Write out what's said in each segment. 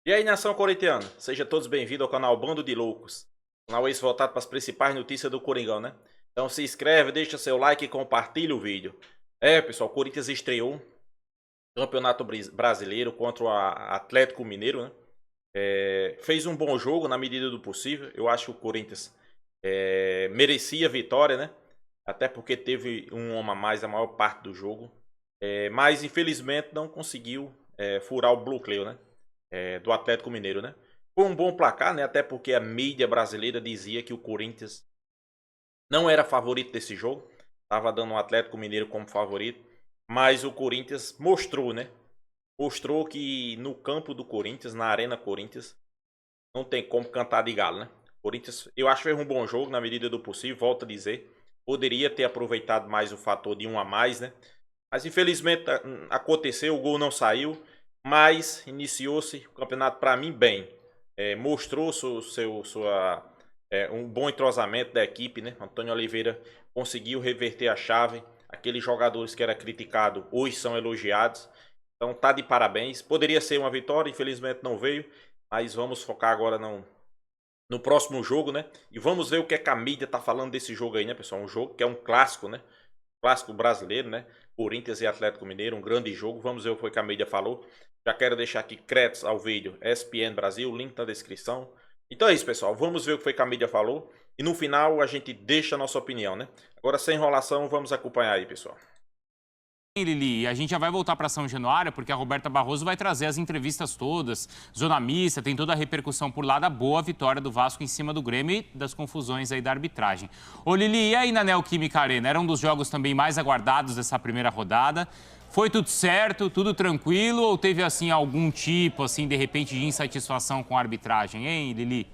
E aí, nação corintiana, sejam todos bem-vindos ao canal Bando de Loucos. Canal esse voltado para as principais notícias do Coringão, né? Então se inscreve, deixa seu like e compartilha o vídeo. Pessoal, o Corinthians estreou Campeonato Brasileiro contra o Atlético Mineiro, né? Fez um bom jogo na medida do possível. Eu acho que o Corinthians merecia a vitória, né? Até porque teve um homem a mais a maior parte do jogo. Mas infelizmente não conseguiu furar o bloqueio, né? Do Atlético Mineiro, né? Foi um bom placar, né? Até porque a mídia brasileira dizia que o Corinthians não era favorito desse jogo. Tava dando o Atlético Mineiro como favorito. Mas o Corinthians mostrou, né? Mostrou que no campo do Corinthians, na Arena Corinthians, não tem como cantar de galo, né? Corinthians, eu acho que fez um bom jogo na medida do possível, volto a dizer. Poderia ter aproveitado mais o fator de um a mais, né? Mas infelizmente aconteceu, o gol não saiu. Mas iniciou-se o campeonato para mim bem. Mostrou um bom entrosamento da equipe, né? Antônio Oliveira conseguiu reverter a chave. Aqueles jogadores que eram criticados hoje são elogiados. Então tá de parabéns. Poderia ser uma vitória, infelizmente não veio. Mas vamos focar agora no próximo jogo, né? E vamos ver o que a mídia tá falando desse jogo aí, né, pessoal? Um jogo que é um clássico, né? Clássico brasileiro, né? Corinthians e Atlético Mineiro, um grande jogo. Vamos ver o que a mídia falou. Já quero deixar aqui créditos ao vídeo ESPN Brasil, link na descrição. Então é isso, pessoal. Vamos ver o que a mídia falou. E no final a gente deixa a nossa opinião, né? Agora, sem enrolação, vamos acompanhar aí, pessoal. Lili, a gente já vai voltar para São Januário, porque a Roberta Barroso vai trazer as entrevistas todas, zona mista, tem toda a repercussão por lá da boa vitória do Vasco em cima do Grêmio e das confusões aí da arbitragem. Ô Lili, e aí na Neoquímica Arena? Era um dos jogos também mais aguardados dessa primeira rodada. Foi tudo certo, tudo tranquilo ou teve assim algum tipo, assim, de repente, de insatisfação com a arbitragem, hein, Lili?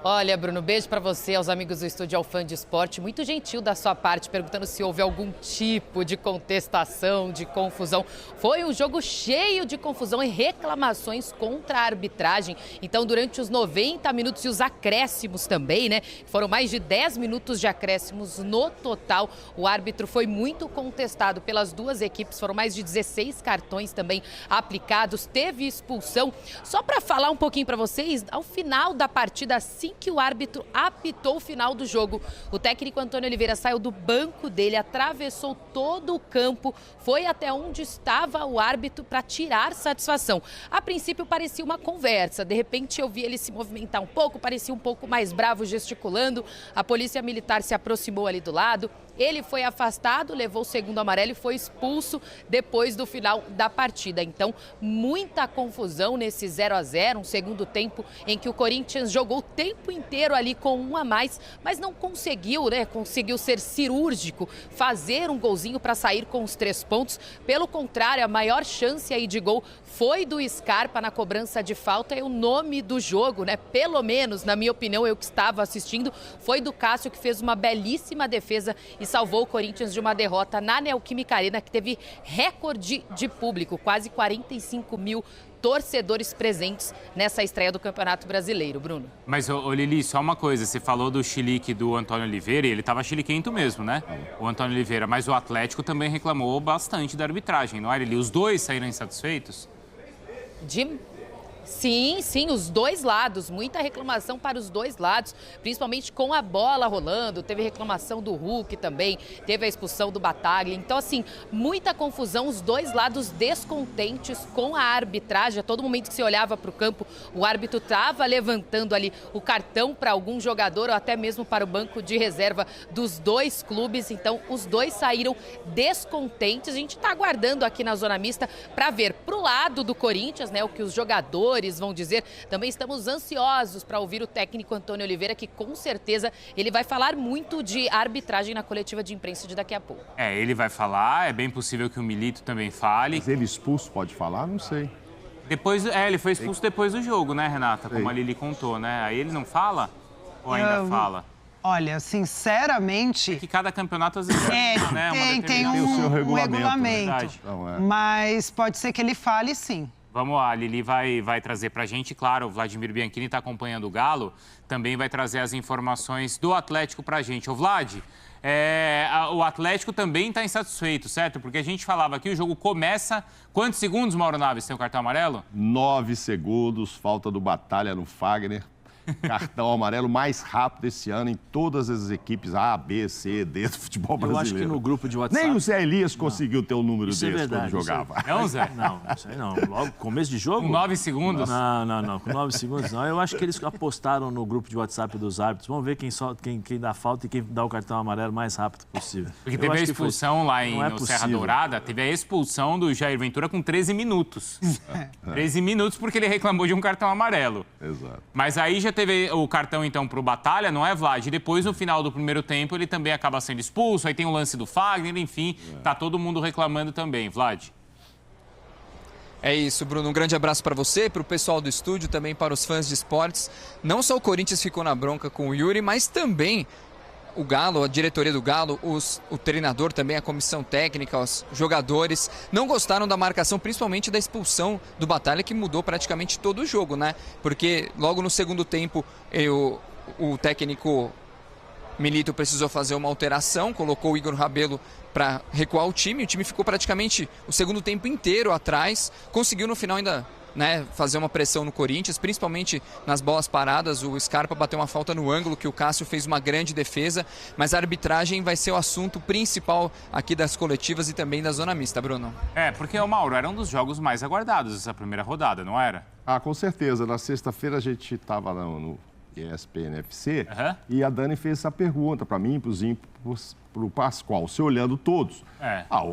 Olha, Bruno, beijo pra você, aos amigos do estúdio, ao Fã de Esporte. Muito gentil da sua parte, perguntando se houve algum tipo de contestação, de confusão. Foi um jogo cheio de confusão e reclamações contra a arbitragem. Então, durante os 90 minutos e os acréscimos também, né? Foram mais de 10 minutos de acréscimos no total. O árbitro foi muito contestado pelas duas equipes. Foram mais de 16 cartões também aplicados. Teve expulsão. Só para falar um pouquinho para vocês, ao final da partida, assim que o árbitro apitou o final do jogo, o técnico Antônio Oliveira saiu do banco dele, atravessou todo o campo, foi até onde estava o árbitro para tirar satisfação. A princípio parecia uma conversa, de repente eu vi ele se movimentar um pouco, parecia um pouco mais bravo, gesticulando. A polícia militar se aproximou ali do lado, ele foi afastado, levou o segundo amarelo e foi expulso depois do final da partida. Então, muita confusão nesse 0 a 0, um segundo tempo em que o Corinthians jogou o tempo inteiro ali com um a mais, mas não conseguiu, né? Conseguiu ser cirúrgico, fazer um golzinho para sair com os 3 pontos. Pelo contrário, a maior chance aí de gol foi do Scarpa na cobrança de falta. E o nome do jogo, né? Pelo menos, na minha opinião, eu que estava assistindo, foi do Cássio, que fez uma belíssima defesa e salvou o Corinthians de uma derrota na Neoquímica Arena, que teve recorde de público, quase 45 mil torcedores presentes nessa estreia do Campeonato Brasileiro, Bruno. Mas, ô Lili, só uma coisa, você falou do chilique do Antônio Oliveira e ele estava chiliquento mesmo, né? O Antônio Oliveira, mas o Atlético também reclamou bastante da arbitragem, não é, Lili? Os dois saíram insatisfeitos? Sim, sim, os dois lados, muita reclamação para os dois lados, principalmente com a bola rolando. Teve reclamação do Hulk também, teve a expulsão do Bataglia. Então, assim, muita confusão, os dois lados descontentes com a arbitragem. A todo momento que se olhava para o campo, o árbitro estava levantando ali o cartão para algum jogador ou até mesmo para o banco de reserva dos dois clubes. Então, os dois saíram descontentes. A gente está aguardando aqui na zona mista para ver para o lado do Corinthians, né, o que os jogadores vão dizer. Também estamos ansiosos para ouvir o técnico Antônio Oliveira, que com certeza ele vai falar muito de arbitragem na coletiva de imprensa de daqui a pouco. Ele vai falar, é bem possível que o Milito também fale. Mas ele expulso pode falar? Não sei. Depois, ele foi expulso depois do jogo, né, Renata? Como a Lili contou, né? Aí ele não fala? Ou ainda fala? Olha, sinceramente... Que cada campeonato às vezes tem né? um o seu regulamento. regulamento. Então, Mas pode ser que ele fale, sim. Vamos lá, a Lili vai trazer para a gente. Claro, o Vladimir Bianchini está acompanhando o Galo, também vai trazer as informações do Atlético para a gente. Ô, Vlad, o Atlético também está insatisfeito, certo? Porque a gente falava que o jogo começa... Quantos segundos, Mauro Naves, tem o cartão amarelo? 9 segundos, falta do Batalha no Fagner. Cartão amarelo mais rápido esse ano em todas as equipes A, B, C, D do futebol brasileiro. Eu acho que no grupo de WhatsApp... Nem o Zé Elias conseguiu ter um número Isso desse verdade, quando jogava. Não, Zé? Não, isso aí não. Logo, começo de jogo? Com 9 segundos? Não. Com 9 segundos não. Eu acho que eles apostaram no grupo de WhatsApp dos árbitros. Vamos ver quem dá falta e quem dá o cartão amarelo mais rápido possível. Porque teve a expulsão lá no Serra Dourada, teve a expulsão do Jair Ventura com 13 minutos. 13 minutos porque ele reclamou de um cartão amarelo. Exato. Mas aí já teve o cartão, então, para o Batalha, não é, Vlad? E depois, no final do primeiro tempo, ele também acaba sendo expulso. Aí tem o lance do Fagner, enfim. Tá todo mundo reclamando também, Vlad. É isso, Bruno. Um grande abraço para você, para o pessoal do estúdio, também para os fãs de esportes. Não só o Corinthians ficou na bronca com o Yuri, mas também o Galo, a diretoria do Galo, o treinador também, a comissão técnica, os jogadores, não gostaram da marcação, principalmente da expulsão do Batalha, que mudou praticamente todo o jogo, né? Porque logo no segundo tempo, o técnico Milito precisou fazer uma alteração, colocou o Igor Rabelo para recuar o time ficou praticamente o segundo tempo inteiro atrás, conseguiu no final ainda... fazer uma pressão no Corinthians, principalmente nas bolas paradas. O Scarpa bateu uma falta no ângulo, que o Cássio fez uma grande defesa, mas a arbitragem vai ser o assunto principal aqui das coletivas e também da zona mista, Bruno. Porque o Mauro era um dos jogos mais aguardados dessa primeira rodada, não era? Ah, com certeza. Na sexta-feira a gente estava no ESPN FC e a Dani fez essa pergunta para mim, para o Pascoal, você olhando todos.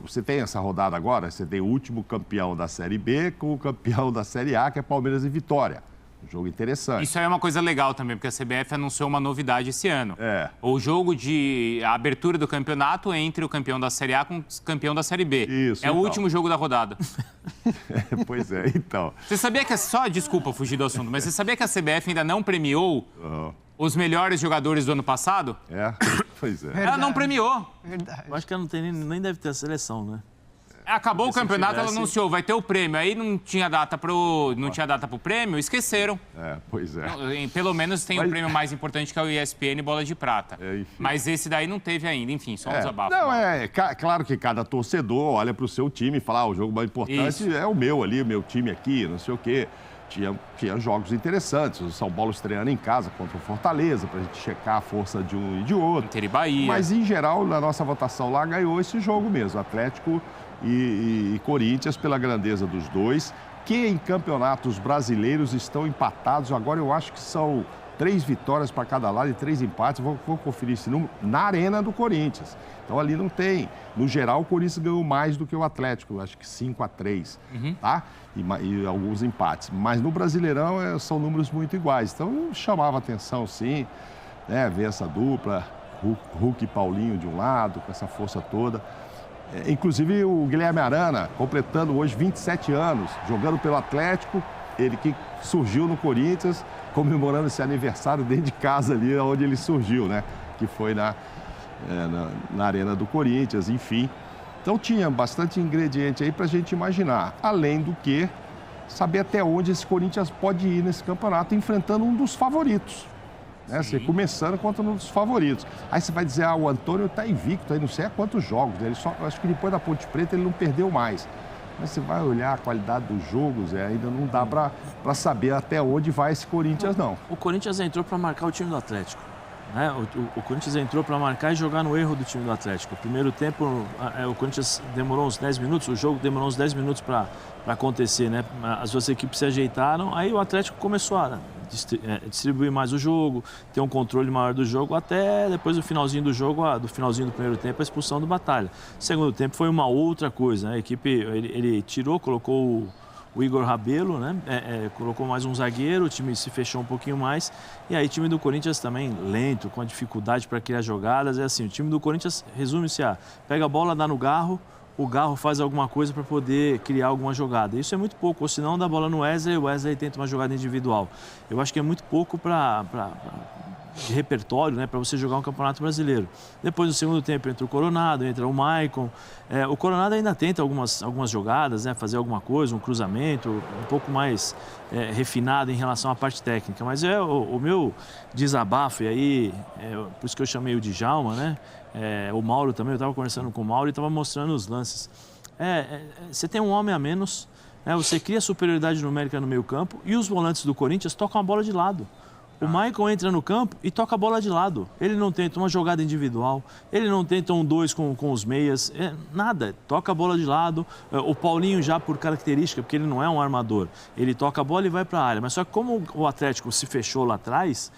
Você tem essa rodada agora, você tem o último campeão da Série B com o campeão da Série A, que é Palmeiras e Vitória. Um jogo interessante. Isso aí é uma coisa legal também, porque a CBF anunciou uma novidade esse ano. O jogo de abertura do campeonato entre o campeão da Série A com o campeão da Série B. Isso, o último jogo da rodada. Pois é, então. Você sabia que... Desculpa fugir do assunto, mas você sabia que a CBF ainda não premiou os melhores jogadores do ano passado? Pois é. Verdade. Ela não premiou. Verdade. Eu acho que ela nem deve ter a seleção, né? Acabou o campeonato, ela anunciou, vai ter o prêmio. Aí não tinha data pro prêmio, esqueceram. Pois é. Pelo menos tem o prêmio mais importante, que é o ESPN Bola de Prata. Mas esse daí não teve ainda, enfim, só um desabafo. Não, claro que cada torcedor olha para o seu time e fala, o jogo mais importante é o meu ali, o meu time aqui, não sei o quê. Tinha jogos interessantes, o São Paulo estreando em casa contra o Fortaleza, para a gente checar a força de um e de outro. Inter e Bahia. Mas, em geral, na nossa votação lá, ganhou esse jogo mesmo, Atlético e Corinthians, pela grandeza dos dois, que em campeonatos brasileiros estão empatados. Agora eu acho que são 3 vitórias para cada lado e 3 empates. Vou conferir esse número na Arena do Corinthians. Então ali não tem. No geral, o Corinthians ganhou mais do que o Atlético, acho que 5-3, tá? E alguns empates. Mas no Brasileirão são números muito iguais. Então chamava atenção, sim, ver essa dupla, Hulk e Paulinho de um lado, com essa força toda. Inclusive o Guilherme Arana, completando hoje 27 anos, jogando pelo Atlético, ele que surgiu no Corinthians, comemorando esse aniversário dentro de casa ali, onde ele surgiu, né? Que foi na Arena do Corinthians, enfim. Então tinha bastante ingrediente aí para a gente imaginar. Além do que, saber até onde esse Corinthians pode ir nesse campeonato, enfrentando um dos favoritos. Você começando contra um dos favoritos. Aí você vai dizer, o Antônio está invicto, aí não sei há quantos jogos. Acho que depois da Ponte Preta ele não perdeu mais. Mas você vai olhar a qualidade dos jogos, ainda não dá para saber até onde vai esse Corinthians, não. O Corinthians entrou para marcar o time do Atlético. O Corinthians entrou para marcar e jogar no erro do time do Atlético. O primeiro tempo, o Corinthians demorou uns 10 minutos, o jogo demorou uns 10 minutos para acontecer, né? As duas equipes se ajeitaram, aí o Atlético começou a distribuir mais o jogo, ter um controle maior do jogo, até depois do finalzinho do jogo, do finalzinho do primeiro tempo, a expulsão do Batalha. O segundo tempo foi uma outra coisa, né? A equipe, ele tirou, colocou o Igor Rabelo, né? Colocou mais um zagueiro, o time se fechou um pouquinho mais, e aí o time do Corinthians também lento, com dificuldade para criar jogadas. É assim, o time do Corinthians resume-se a pega a bola, dá no Garro, o Garro faz alguma coisa para poder criar alguma jogada. Isso é muito pouco, ou se não dá a bola no Wesley, o Wesley tenta uma jogada individual. Eu acho que é muito pouco para de repertório, né, para você jogar um campeonato brasileiro. Depois, no segundo tempo, entra o Coronado, entra o Maicon. O Coronado ainda tenta algumas jogadas, né, fazer alguma coisa, um cruzamento, um pouco mais refinado em relação à parte técnica. Mas o meu desabafo, e aí, por isso que eu chamei o Djalma, né? O Mauro também, eu estava conversando com o Mauro e estava mostrando os lances. Você tem um homem a menos, você cria superioridade numérica no meio campo e os volantes do Corinthians tocam a bola de lado. O Maicon entra no campo e toca a bola de lado. Ele não tenta uma jogada individual, ele não tenta um 2 com os meias, nada. Toca a bola de lado. O Paulinho já por característica, porque ele não é um armador, ele toca a bola e vai para a área. Mas só que como o Atlético se fechou lá atrás,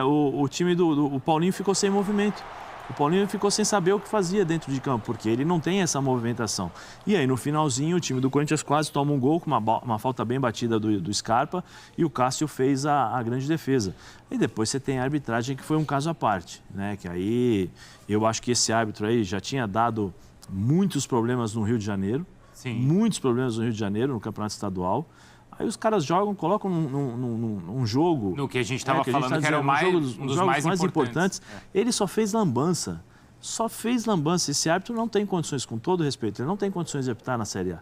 o time o Paulinho ficou sem movimento. O Paulinho ficou sem saber o que fazia dentro de campo, porque ele não tem essa movimentação. E aí, no finalzinho, o time do Corinthians quase toma um gol com uma falta bem batida do Scarpa e o Cássio fez a grande defesa. E depois você tem a arbitragem, que foi um caso à parte, né? Que aí, eu acho que esse árbitro aí já tinha dado muitos problemas no Rio de Janeiro. Sim. Muitos problemas no Rio de Janeiro, no Campeonato Estadual. Aí os caras jogam, colocam num jogo... No que a gente estava falando, que era um dos jogos mais importantes. Ele só fez lambança. Só fez lambança. Esse árbitro não tem condições, com todo respeito, ele não tem condições de apitar na Série A.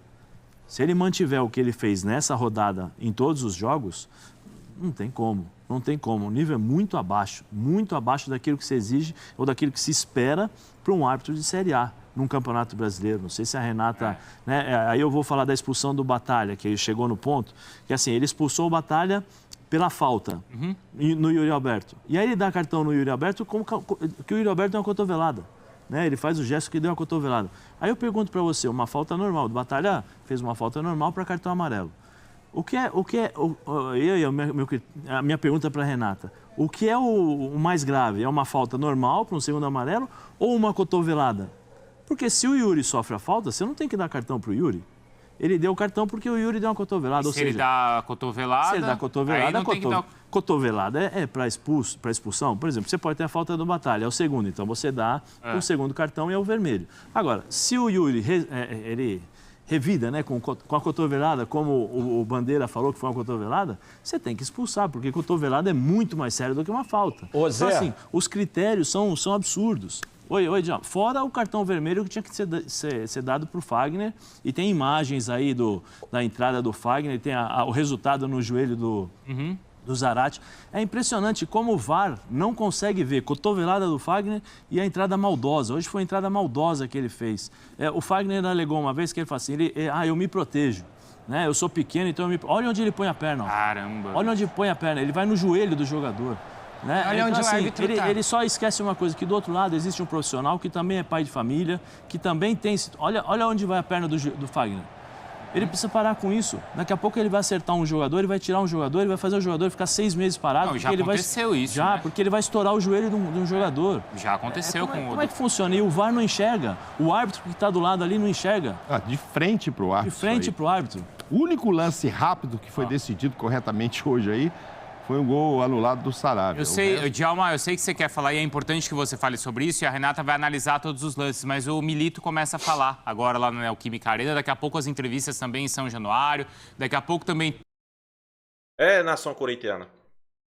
Se ele mantiver o que ele fez nessa rodada em todos os jogos, não tem como. Não tem como. O nível é muito abaixo daquilo que se exige ou daquilo que se espera para um árbitro de Série A. Num campeonato brasileiro, não sei se a Renata... Né, aí eu vou falar da expulsão do Batalha, que ele chegou no ponto, que assim, ele expulsou o Batalha pela falta no Yuri Alberto. E aí ele dá cartão no Yuri Alberto, que o Yuri Alberto deu uma cotovelada. Né, ele faz o gesto que deu uma cotovelada. Aí eu pergunto para você, uma falta normal, o Batalha fez uma falta normal para cartão amarelo. A minha pergunta para a Renata, o que é o mais grave? É uma falta normal para um segundo amarelo ou uma cotovelada? Porque se o Yuri sofre a falta, você não tem que dar cartão para o Yuri. Ele deu o cartão porque o Yuri deu uma cotovelada. Se ele dá cotovelada... Se ele dá cotovelada, cotovelada é para expulsão. Por exemplo, você pode ter a falta do Batalha, é o segundo. Então você dá o segundo cartão e é o vermelho. Agora, se o Yuri ele revida, né, com a cotovelada, como o Bandeira falou que foi uma cotovelada, você tem que expulsar, porque cotovelada é muito mais sério do que uma falta. Ô, Zé. Então, assim, os critérios são absurdos. Oi, Djalma. Fora o cartão vermelho que tinha que ser dado para o Fagner. E tem imagens aí da entrada do Fagner, tem o resultado no joelho do Zarate. É impressionante como o VAR não consegue ver cotovelada do Fagner e a entrada maldosa. Hoje foi a entrada maldosa que ele fez. O Fagner alegou uma vez que ele falou assim, eu me protejo. Né? Eu sou pequeno, então olha onde ele põe a perna. Ó. Caramba. Olha onde ele põe a perna. Ele vai no joelho do jogador. Né? Olha onde o árbitro ele só esquece uma coisa, que do outro lado existe um profissional que também é pai de família, que também tem... Olha onde vai a perna do Fagner. Ele precisa parar com isso. Daqui a pouco ele vai acertar um jogador, ele vai tirar um jogador, ele vai fazer o jogador ficar 6 meses parado. Não, já aconteceu isso, Já, né? porque ele vai estourar o joelho de um jogador. Já aconteceu com o... Como é que funciona? E o VAR não enxerga. O árbitro que está do lado ali não enxerga. De frente para o árbitro. De frente para o árbitro. O único lance rápido que foi decidido corretamente hoje aí foi um gol anulado do Sarabia. Eu sei, Djalma, eu sei que você quer falar e é importante que você fale sobre isso e a Renata vai analisar todos os lances, mas o Milito começa a falar agora lá na Neoquímica Arena, daqui a pouco as entrevistas também em São Januário, daqui a pouco também... Nação corintiana.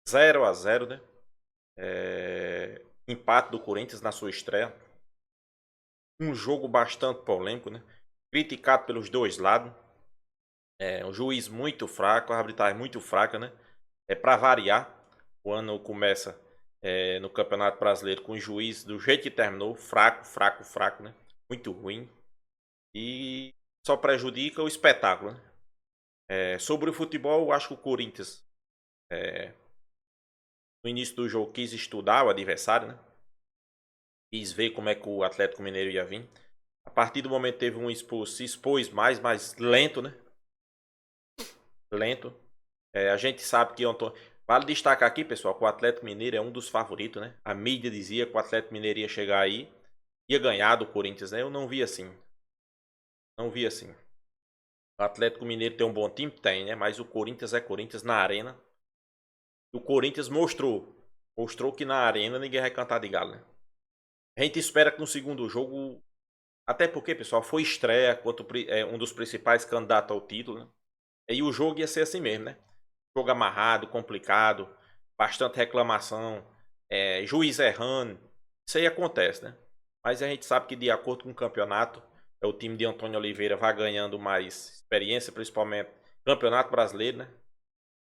0-0, né? Empate do Corinthians na sua estreia. Um jogo bastante polêmico, né? Criticado pelos dois lados. Um juiz muito fraco, a arbitragem muito fraca, né? Para variar, o ano começa no Campeonato Brasileiro com o juiz do jeito que terminou, fraco, né? Muito ruim. E só prejudica o espetáculo, né? Sobre o futebol, eu acho que o Corinthians, no início do jogo, quis estudar o adversário, né? Quis ver como é que o Atlético Mineiro ia vir. A partir do momento que teve um expulso, se expôs mais lento, né? Lento. A gente sabe que vale destacar aqui, pessoal, que o Atlético Mineiro é um dos favoritos, né? A mídia dizia que o Atlético Mineiro ia chegar aí, ia ganhar do Corinthians, né? Eu não vi assim. O Atlético Mineiro tem um bom time? Tem, né? Mas o Corinthians é Corinthians na arena. O Corinthians mostrou que na arena ninguém vai cantar de galo, né? A gente espera que no segundo jogo, até porque, pessoal, foi estreia contra um dos principais candidatos ao título, né? E o jogo ia ser assim mesmo, né? Jogo amarrado, complicado, bastante reclamação. juiz errando. Isso aí acontece, né? Mas a gente sabe que de acordo com o campeonato, o time de Antônio Oliveira vai ganhando mais experiência, principalmente Campeonato Brasileiro, né?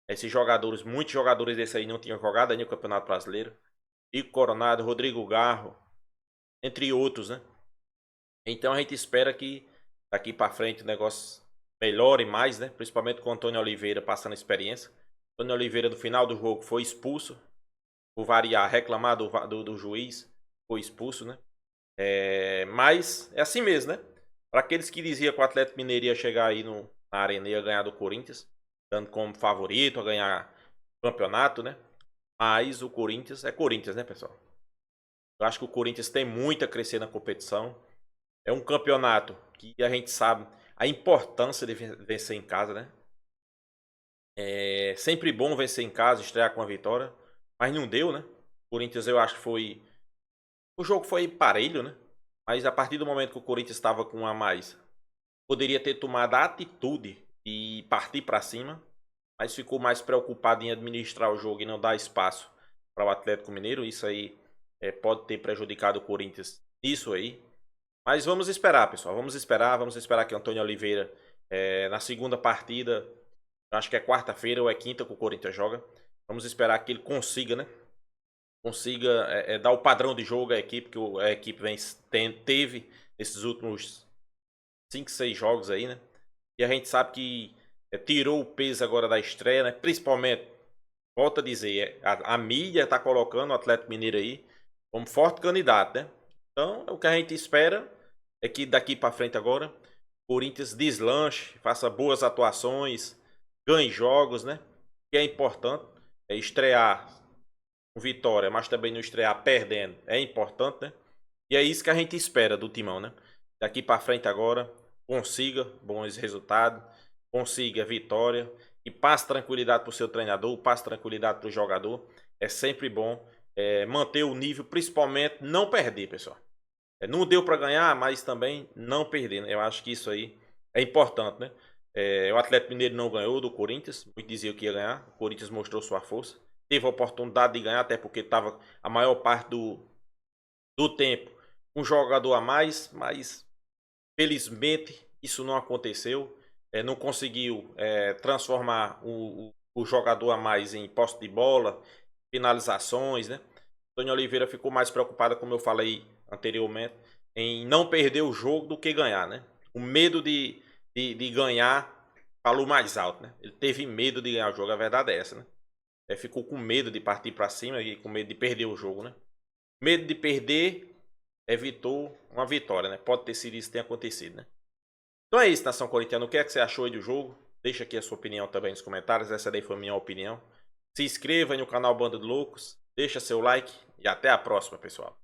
Esses jogadores, muitos jogadores desse aí não tinham jogado ainda no Campeonato Brasileiro. Ico Coronado, Rodrigo Garro, entre outros, né? Então a gente espera que daqui para frente o negócio melhore mais, né? Principalmente com o Antônio Oliveira passando experiência. Antônio Oliveira, no final do jogo, foi expulso. Por variar, reclamar do juiz, foi expulso, né? Mas é assim mesmo, né? Para aqueles que diziam que o Atlético Mineiro ia chegar aí na Arena e ia ganhar do Corinthians, dando como favorito a ganhar o campeonato, né? Mas o Corinthians é Corinthians, né, pessoal? Eu acho que o Corinthians tem muito a crescer na competição. É um campeonato que a gente sabe a importância de vencer em casa, né? É sempre bom vencer em casa, estrear com a vitória, mas não deu, né? O Corinthians, eu acho que foi... O jogo foi parelho, né? Mas a partir do momento que o Corinthians estava com um a mais, poderia ter tomado a atitude e partir para cima, mas ficou mais preocupado em administrar o jogo e não dar espaço para o Atlético Mineiro. Isso aí pode ter prejudicado o Corinthians nisso aí. Mas vamos esperar, pessoal. Vamos esperar que o Antônio Oliveira, na segunda partida, acho que é quarta-feira ou é quinta que o Corinthians joga. Vamos esperar que ele consiga, né? Consiga dar o padrão de jogo à equipe, que a equipe teve nesses últimos 5, 6 jogos aí, né? E a gente sabe que tirou o peso agora da estreia, né? Principalmente, volto a dizer, a mídia tá colocando o Atlético Mineiro aí como forte candidato, né? Então, o que a gente espera é que daqui para frente agora, o Corinthians deslanche, faça boas atuações, ganhe jogos, né? Que é importante, estrear com vitória, mas também não estrear perdendo, é importante, né? E é isso que a gente espera do Timão, né? Daqui para frente agora, consiga bons resultados, consiga vitória e passe tranquilidade para o seu treinador, passe tranquilidade para o jogador. É sempre bom manter o nível, principalmente não perder, pessoal. Não deu para ganhar, mas também não perder, né? Eu acho que isso aí é importante, né? O Atlético Mineiro não ganhou do Corinthians, muitos diziam que ia ganhar, o Corinthians mostrou sua força, teve a oportunidade de ganhar, até porque estava a maior parte do tempo um jogador a mais, mas felizmente isso não aconteceu, não conseguiu transformar o jogador a mais em posse de bola, finalizações, né? Antônio Oliveira ficou mais preocupado, como eu falei anteriormente, em não perder o jogo do que ganhar, né? O medo de ganhar falou mais alto, né? Ele teve medo de ganhar o jogo, a verdade é essa, né? Ficou com medo de partir para cima e com medo de perder o jogo, né? Medo de perder evitou uma vitória, né? Pode ter sido isso que tenha acontecido, né? Então é isso, nação corintiana. O que é que você achou aí do jogo? Deixa aqui a sua opinião também nos comentários. Essa daí foi a minha opinião. Se inscreva aí no canal Bando de Loucos. Deixa seu like e até a próxima, pessoal.